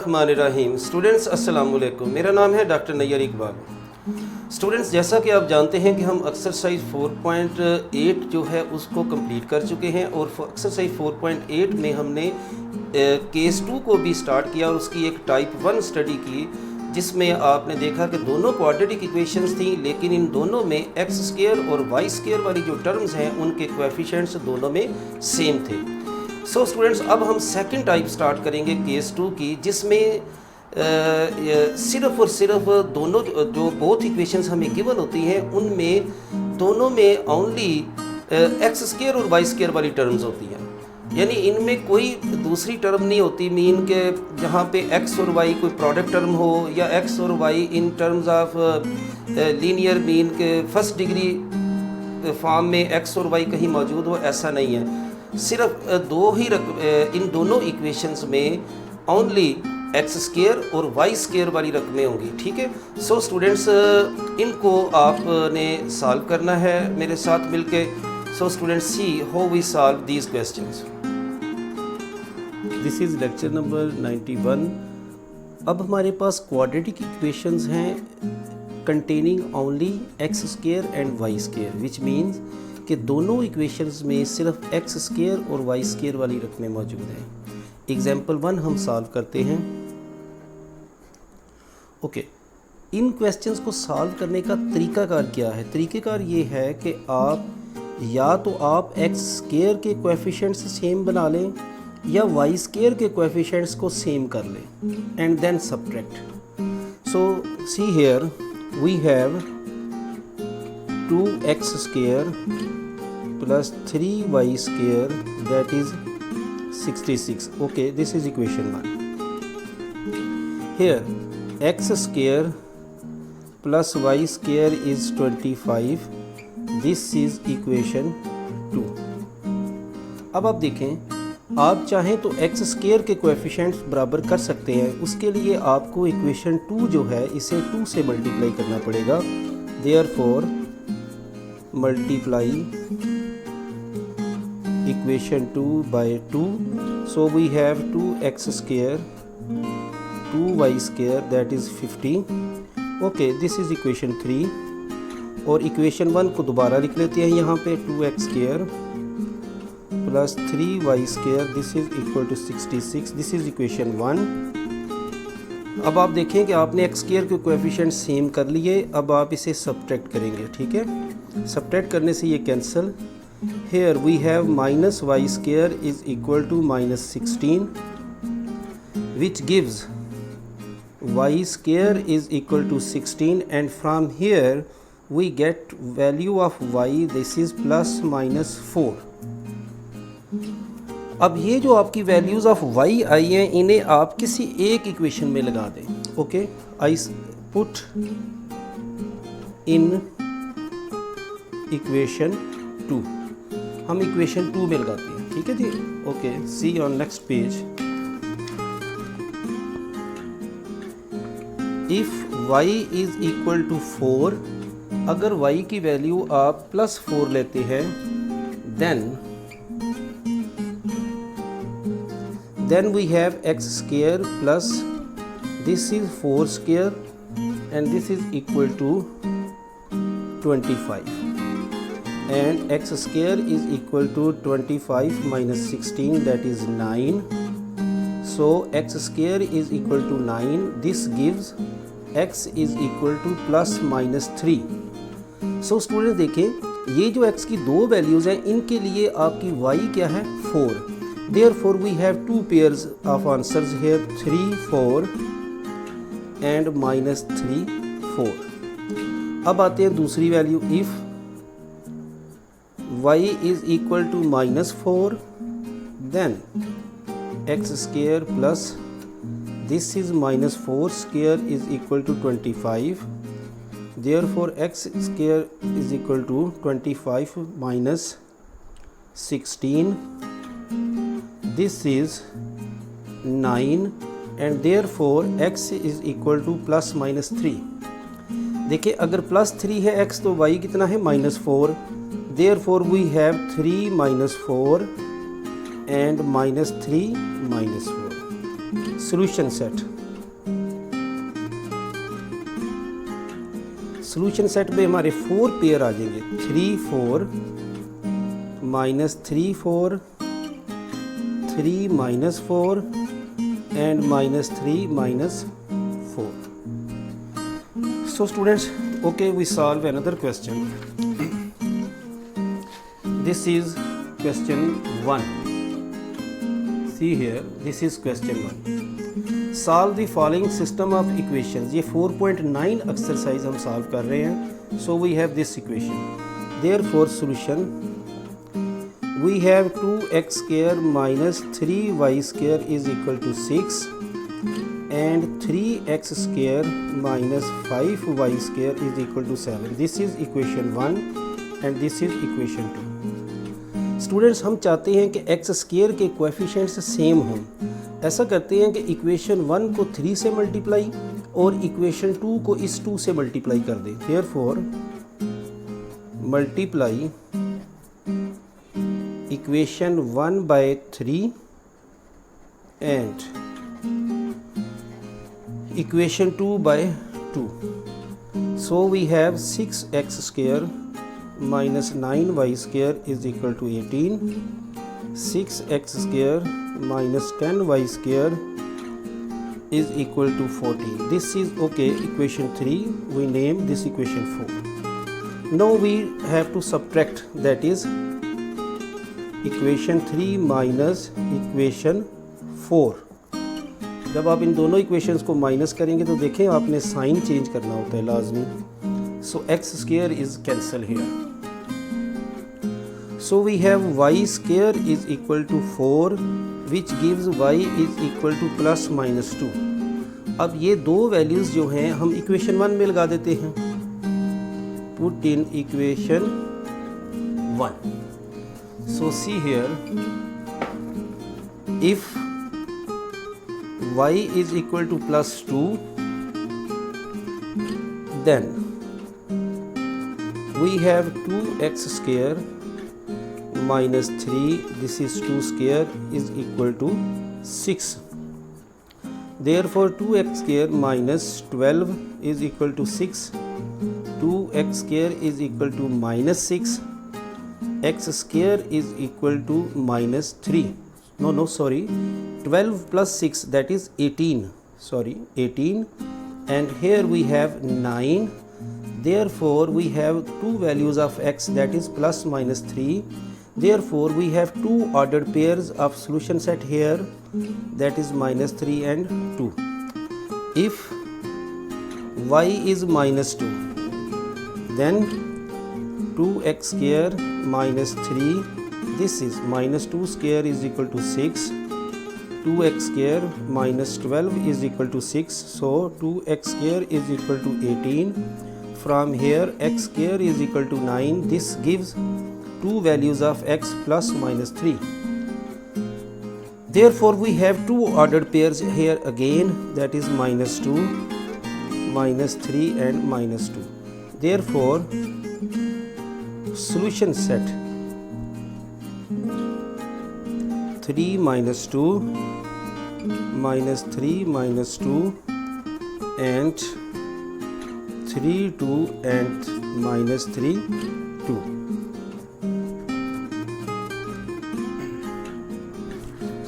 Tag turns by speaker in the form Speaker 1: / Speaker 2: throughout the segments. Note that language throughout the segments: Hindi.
Speaker 1: रहमान स्टूडेंट्स अस्सलाम वालेकुम। मेरा नाम है डॉक्टर नैयर इकबाल। स्टूडेंट्स, जैसा कि आप जानते हैं कि हम एक्सरसाइज 4.8 जो है उसको कंप्लीट कर चुके हैं और एक्सरसाइज 4.8 में हमने केस 2 को भी स्टार्ट किया और उसकी एक टाइप 1 स्टडी की, जिसमें आपने देखा कि दोनों क्वाड्रेटिक इक्वेशंस थी, लेकिन इन दोनों में एक्स स्क्वायर और वाई स्क्वायर वाली जो टर्म्स हैं उनके कोएफिशिएंट्स दोनों में सेम थे। सो स्टूडेंट्स, अब हम सेकंड टाइप स्टार्ट करेंगे केस 2 की, जिसमें सिर्फ और सिर्फ दोनों जो बोथ इक्वेशंस हमें गिवन होती हैं उनमें दोनों में ओनली एक्स स्क्वायर और वाई स्क्वायर वाली टर्म्स होती हैं, यानी इनमें कोई दूसरी टर्म नहीं होती। मीन के जहाँ पे एक्स और वाई कोई प्रोडक्ट टर्म हो या एक्स और y in terms of linear mean के फर्स्ट डिग्री फॉर्म में एक्स और वाई कहीं मौजूद हो, ऐसा नहीं है। सिर्फ दो ही इन दोनों इक्वेशंस में ओनली एक्स स्क्वायर और वाई स्क्वायर वाली रकमें होंगी, ठीक है। सो स्टूडेंट्स, इनको आपने सॉल्व करना है मेरे साथ मिलके। So students, see how we solve these questions. This is lecture number 91। अब हमारे पास क्वाड्रेटिक इक्वेशंस हैं containing only x square and y square, which means कि दोनों इक्वेशंस में सिर्फ एक्स स्क्वायर और वाई स्क्वायर वाली रकमें मौजूद हैं। एग्जाम्पल 1 हम सॉल्व करते हैं। ओके, इन क्वेश्चंस को सॉल्व करने का तरीकाकार क्या है? तरीक़ेकार ये है कि आप या तो आप एक्स स्क्वायर के कोएफिशिएंट्स सेम बना लें या वाई स्क्वायर के कोएफिशिएंट्स को सेम कर लें and then subtract. So see here we have 2x square plus 3y square, that is 66. Okay, this is equation 1. Here x square plus y square is 25. This is equation 2. अब आप देखें, आप चाहें तो x स्क्वायर के कोएफिशिएंट्स बराबर कर सकते हैं। उसके लिए आपको इक्वेशन 2 जो है इसे 2 से मल्टीप्लाई करना पड़ेगा। Therefore multiply equation 2 by 2. So we have 2x square 2y square, that is 50. Okay, this is equation 3 और equation 1 को दोबारा लिख लेते हैं यहाँ पे 2x square plus 3y square, this is equal to 66. This is equation 1. अब आप देखें कि आपने एक्स स्क्वायर के कोएफिशिएंट सेम कर लिए। अब आप इसे सब्ट्रैक्ट करेंगे, ठीक है। सब्ट्रैक्ट करने से ये cancel. Here we have minus y square is equal to minus 16 which gives y square is equal to 16 and from here we get value of y, this is plus minus 4। अब ये जो आपकी वैल्यूज़ ऑफ y आई हैं, इन्हें आप किसी एक इक्वेशन में लगा दें। Okay, I put in equation 2। हम इक्वेशन 2 में लगाते हैं, ठीक है जी। Okay, see on next page. If y is equal to 4, अगर y की वैल्यू आप प्लस 4 लेते हैं, then we have x square plus this is 4 square and this is equal to 25, and x square is equal to 25 minus 16, that is 9. So x square is equal to 9. This gives x is equal to plus minus 3. So students देखें, ये जो x की दो वैल्यूज़ हैं इनके लिए आपकी y क्या है? 4. Therefore we have two pairs of answers here, 3 4 and minus 3 4. अब आते हैं दूसरी value. If y is equal to minus 4, then x square plus this is minus 4 square is equal to 25. Therefore x square is equal to 25 minus 16. This is 9 and therefore x is equal to plus minus 3. देखिए, अगर प्लस 3 है x तो y कितना है? Minus 4. Therefore we have 3 minus 4 and minus 3 minus 4. Solution set में हमारे 4 पेयर आ जाएंगे, 3 4 -3 4 3 -4 and -3 -4. So students, okay, we solve another question. This is question 1. See here, this is question 1. Solve the following system of equations. ये 4.9 एक्सरसाइज हम सॉल्व कर रहे हैं. So we have this equation. Therefore solution, we have 2x square minus 3y square is equal to 6 and 3x square minus 5y square is equal to 7. This is equation 1 and this is equation 2. Students, हम चाहते हैं कि एक्स स्क्वायर के कोएफिशिएंट्स सेम हों. ऐसा करते हैं कि इक्वेशन 1 को 3 से मल्टीप्लाई और इक्वेशन 2 को इस 2 से मल्टीप्लाई कर दें. Therefore multiply equation 1 by 3 and equation 2 by 2. So we have 6x square minus 9y square is equal to 18. 6x square minus 10y square is equal to 14. This is okay, equation 3. We name this equation 4. Now we have to subtract, that is equation 3 minus equation 4. जब आप इन दोनों इक्वेशंस को माइनस करेंगे तो देखें आपने साइन चेंज करना होता है लाजमी. So x square is cancel here. So we have y square is equal to 4 which gives y is equal to plus minus 2. अब ये दो वैल्यूज़ जो हैं हम इक्वेशन 1 में लगा देते हैं. Put in equation 1. So see here, if y is equal to plus 2, then we have 2x square minus 3, this is 2 square is equal to 6. Therefore 2x square minus 12 is equal to 6. 2x square is equal to minus 6. X square is equal to minus 3. No, sorry. 12 plus 6, that is 18. Sorry, 18. And here we have 9. Therefore we have two values of x, that is plus minus 3. Therefore we have two ordered pairs of solution set here, that is minus 3 and 2. If y is minus 2, then 2x square minus 3, this is minus 2 square is equal to 6. 2x square minus 12 is equal to 6. So 2x square is equal to 18. From here x square is equal to 9. This gives two values of x plus minus 3. Therefore we have two ordered pairs here again, that is minus 2, minus 3 and minus 2. Therefore solution set 3 minus 2, minus 3 minus 2 and 3 2 and minus 3 2.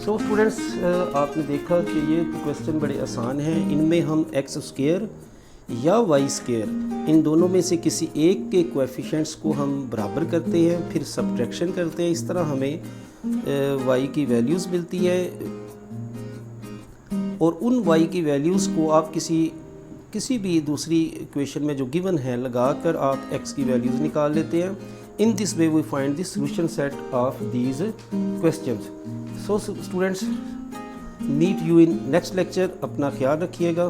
Speaker 1: So students, आपने देखा कि ये क्वेश्चन बड़े आसान हैं. इनमें हम एक्स स्क्वायर या वाई स्क्वायर इन दोनों में से किसी एक के कोएफिशिएंट्स को हम बराबर करते हैं, फिर सब्ट्रैक्शन करते हैं. इस तरह हमें वाई की वैल्यूज़ मिलती है और उन वाई की वैल्यूज़ को आप किसी भी दूसरी इक्वेशन में जो गिवन है लगाकर आप एक्स की वैल्यूज़ निकाल लेते हैं. In this way we find the solution set of these questions. So students, meet you in next lecture. अपना ख्याल रखिएगा.